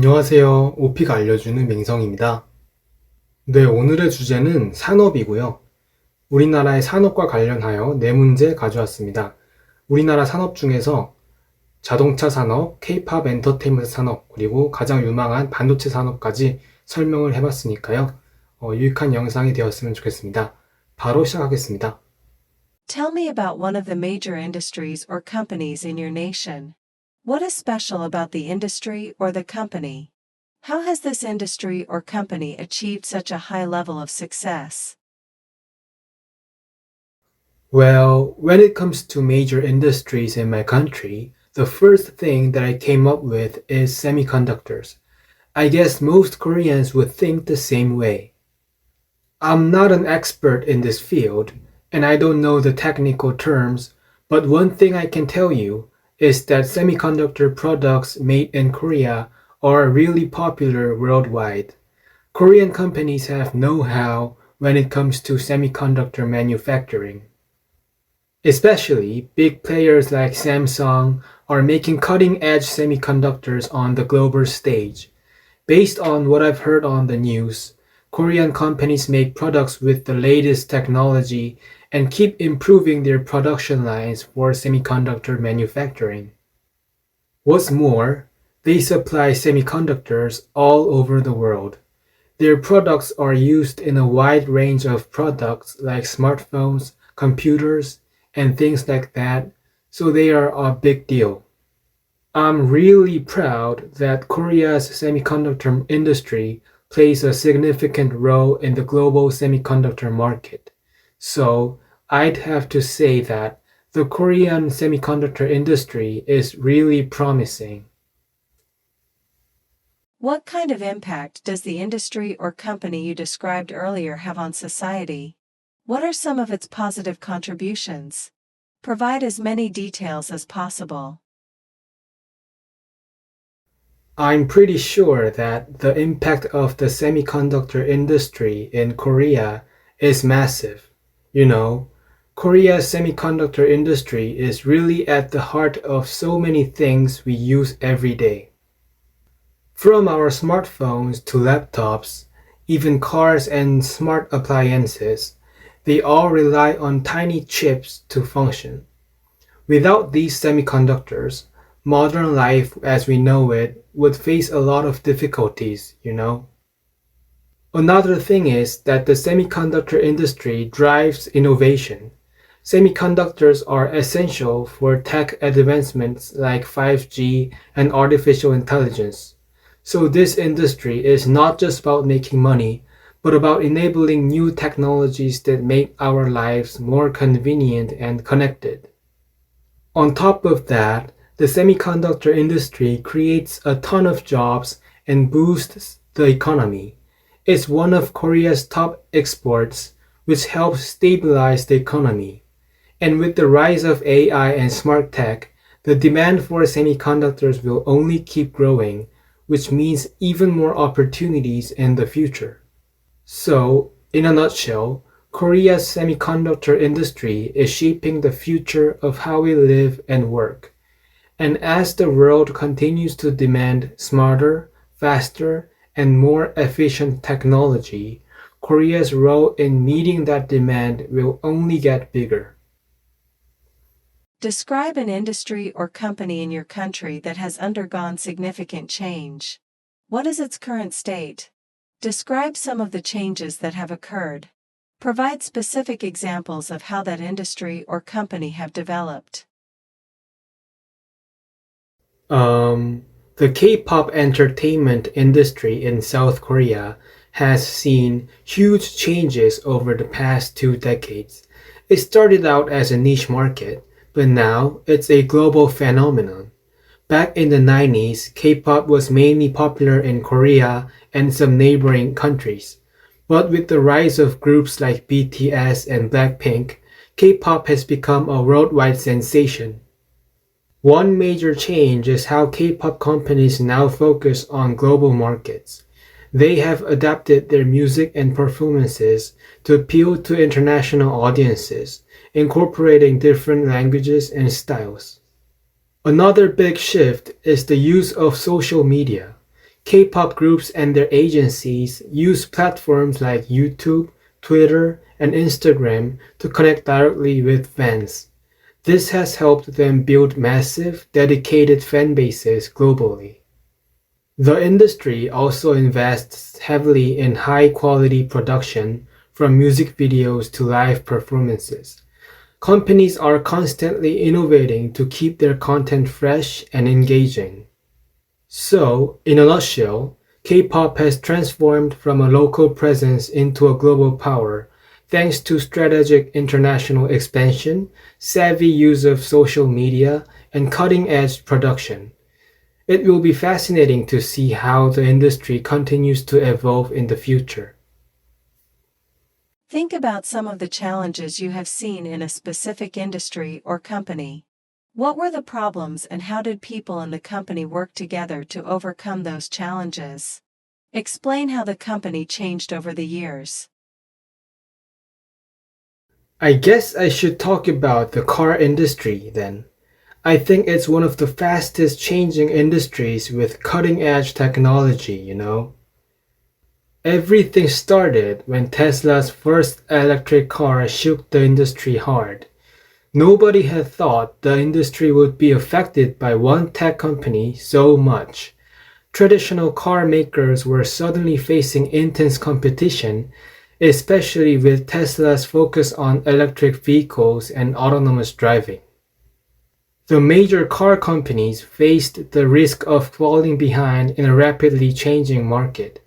안녕하세요. 오피가 알려주는 맹성입니다. 네, 오늘의 주제는 산업이고요. 우리나라의 산업과 관련하여 네 문제 가져왔습니다. 우리나라 산업 중에서 자동차 산업, K-팝 엔터테인먼트 산업, 그리고 가장 유망한 반도체 산업까지 설명을 해봤으니까요. 유익한 영상이 되었으면 좋겠습니다. 바로 시작하겠습니다. Tell me about one of the major industries or companies in your nation. What is special about the industry or the company? How has this industry or company achieved such a high level of success? Well, when it comes to major industries in my country, the first thing that I came up with is semiconductors. I guess most Koreans would think the same way. I'm not an expert in this field, and I don't know the technical terms, but one thing I can tell you is that semiconductor products made in Korea are really popular worldwide. Korean companies have know-how when it comes to semiconductor manufacturing. Especially, big players like Samsung are making cutting-edge semiconductors on the global stage. Based on what I've heard on the news, Korean companies make products with the latest technology and keep improving their production lines for semiconductor manufacturing. What's more, they supply semiconductors all over the world. Their products are used in a wide range of products like smartphones, computers, and things like that, so they are a big deal. I'm really proud that Korea's semiconductor industry plays a significant role in the global semiconductor market. So, I'd have to say that the Korean semiconductor industry is really promising. What kind of impact does the industry or company you described earlier have on society? What are some of its positive contributions? Provide as many details as possible. I'm pretty sure that the impact of the semiconductor industry in Korea is massive. You know, Korea's semiconductor industry is really at the heart of so many things we use every day. From our smartphones to laptops, even cars and smart appliances, they all rely on tiny chips to function. Without these semiconductors, modern life as we know it would face a lot of difficulties, you know. Another thing is that the semiconductor industry drives innovation. Semiconductors are essential for tech advancements like 5G and artificial intelligence. So this industry is not just about making money, but about enabling new technologies that make our lives more convenient and connected. On top of that, the semiconductor industry creates a ton of jobs and boosts the economy. It's one of Korea's top exports, which helps stabilize the economy. And with the rise of AI and smart tech, the demand for semiconductors will only keep growing, which means even more opportunities in the future. So, in a nutshell, Korea's semiconductor industry is shaping the future of how we live and work. And as the world continues to demand smarter, faster, and more efficient technology, Korea's role in meeting that demand will only get bigger. Describe an industry or company in your country that has undergone significant change. What is its current state? Describe some of the changes that have occurred. Provide specific examples of how that industry or company have developed. The K-pop entertainment industry in South Korea has seen huge changes over the past 2 decades. It started out as a niche market, but now it's a global phenomenon. Back in the 90s, K-pop was mainly popular in Korea and some neighboring countries. But with the rise of groups like BTS and Blackpink, K-pop has become a worldwide sensation. One major change is how K-pop companies now focus on global markets. They have adapted their music and performances to appeal to international audiences, incorporating different languages and styles. Another big shift is the use of social media. K-pop groups and their agencies use platforms like YouTube, Twitter, and Instagram to connect directly with fans. This has helped them build massive, dedicated fan bases globally. The industry also invests heavily in high-quality production, from music videos to live performances. Companies are constantly innovating to keep their content fresh and engaging. So, in a nutshell, K-pop has transformed from a local presence into a global power thanks to strategic international expansion, savvy use of social media, and cutting-edge production. It will be fascinating to see how the industry continues to evolve in the future. Think about some of the challenges you have seen in a specific industry or company. What were the problems and how did people in the company work together to overcome those challenges? Explain how the company changed over the years. I guess I should talk about the car industry then. I think it's one of the fastest changing industries with cutting edge technology, you know. Everything started when Tesla's first electric car shook the industry hard. Nobody had thought the industry would be affected by one tech company so much. Traditional car makers were suddenly facing intense competition, especially with Tesla's focus on electric vehicles and autonomous driving. The major car companies faced the risk of falling behind in a rapidly changing market.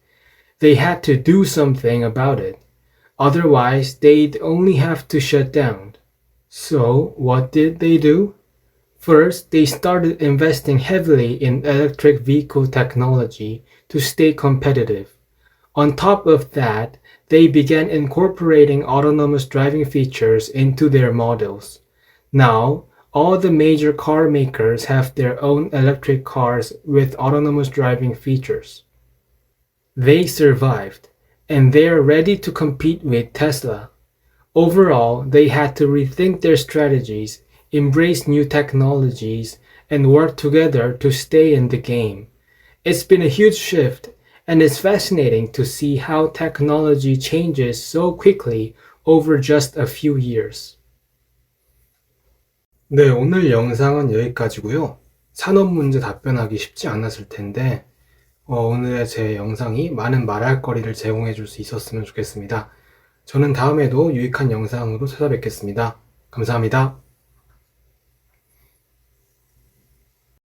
They had to do something about it. Otherwise, they'd only have to shut down. So, what did they do? First, they started investing heavily in electric vehicle technology to stay competitive. On top of that, they began incorporating autonomous driving features into their models. Now, all the major car makers have their own electric cars with autonomous driving features. They survived, and they are ready to compete with Tesla. Overall, they had to rethink their strategies, embrace new technologies, and work together to stay in the game. It's been a huge shift, and it's fascinating to see how technology changes so quickly over just a few years. 네, 오늘 영상은 여기까지고요. 산업 문제 답변하기 쉽지 않았을 텐데 오늘의 제 영상이 많은 말할 거리를 제공해 줄 수 있었으면 좋겠습니다. 저는 다음에도 유익한 영상으로 찾아뵙겠습니다. 감사합니다.